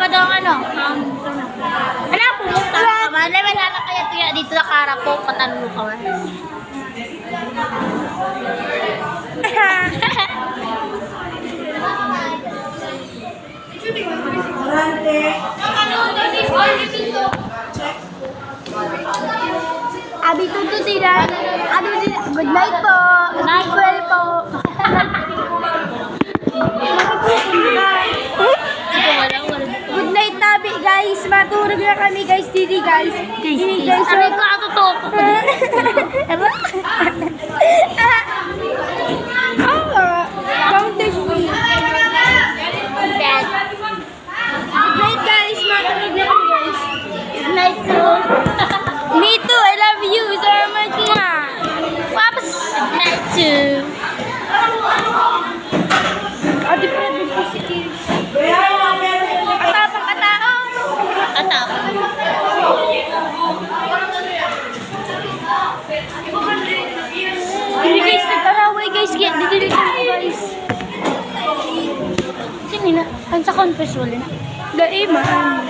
daw ang ano? Ano, pumunta ka man. Wala na kaya tuya dito na karapo, patanong ka man. Abi tutu tidak. Aduh, good night po. Night well po. Good night tabi guys. Matulog na kami guys didi guys. Didi guys. Sabi ko ako to. Don't touch me. Dad. Good night guys. Matulog na kami guys. Good night too. Me too. I love you so much. Waps. Good night too. Adi pa rin po si Kiri. Atapang katao. Atap. Hindi guys, nag-araway guys. Didili kami guys. Sino na? Kan sa confess wala na. Daiman.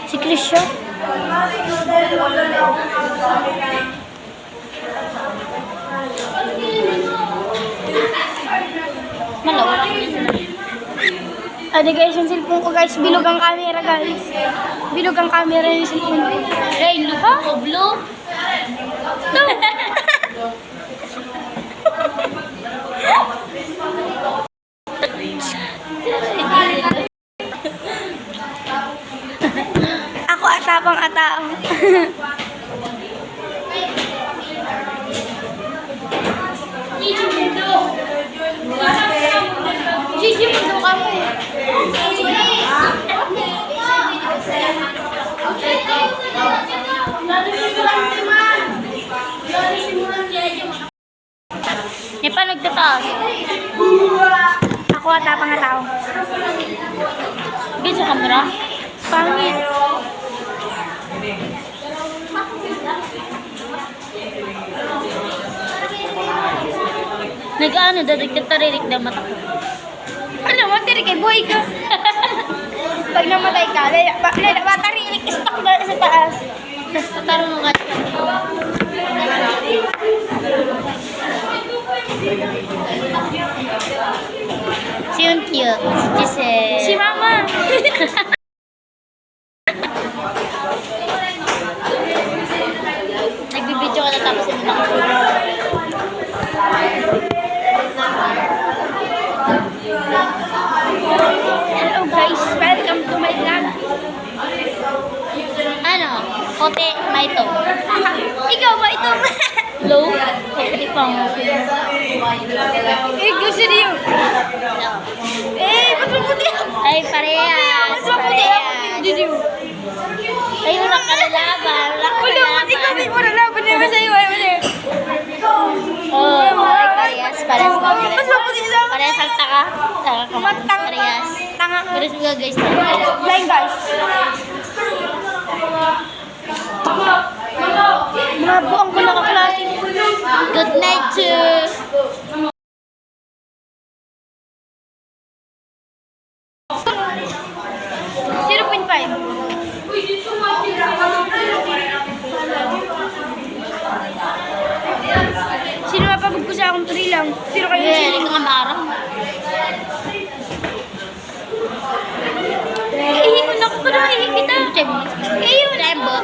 Si Krisyo. Malawak. Adi guys, yung cellphone ko guys. Bilog ang camera guys. Bilog ang camera yung cellphone ko. Hey, look ko, blue. Ako atapang atao. Gigi mo daw kamo. Eh, paano nagtataas? Ako atapang atao. Gigi sa camera? Pangit. Nag-ano, dadag kataririk na mata. Ano, matiri kay boy ka. Pag namatay ka, matarinik, stuck na sa taas. Tataro mo nga siya. Si yung cute. Kasi... Si mama. Nagbibidyo ka na tapos yung mga. Hello guys, welcome to my vlog. Ano? Kote, maito. Ikaw ba ito? Low? Kote pang. Gusto niyo. Mas mabuti ako. Ay, parehas. Mas mabuti ako. Diyo. Ay, wala ka na laban. Wala, ba't ikaw may muna laban naman sa'yo? Ay, wala. Oh, ay, parehas. Parehas ka. Mas mabuti sa akin. Parehas ang taka. Taka ka. Matang. Parehas. Tanga ka. Parehas mga guys. Blind guys. Mga buong ko nakaklase. Good night to... 0.5. Sino mapapag ko sa akong 3 lang? Sino kayo? Hindi ka nga maarang. Ihingon ako pa na ihingi kita. Iyon. Tembo.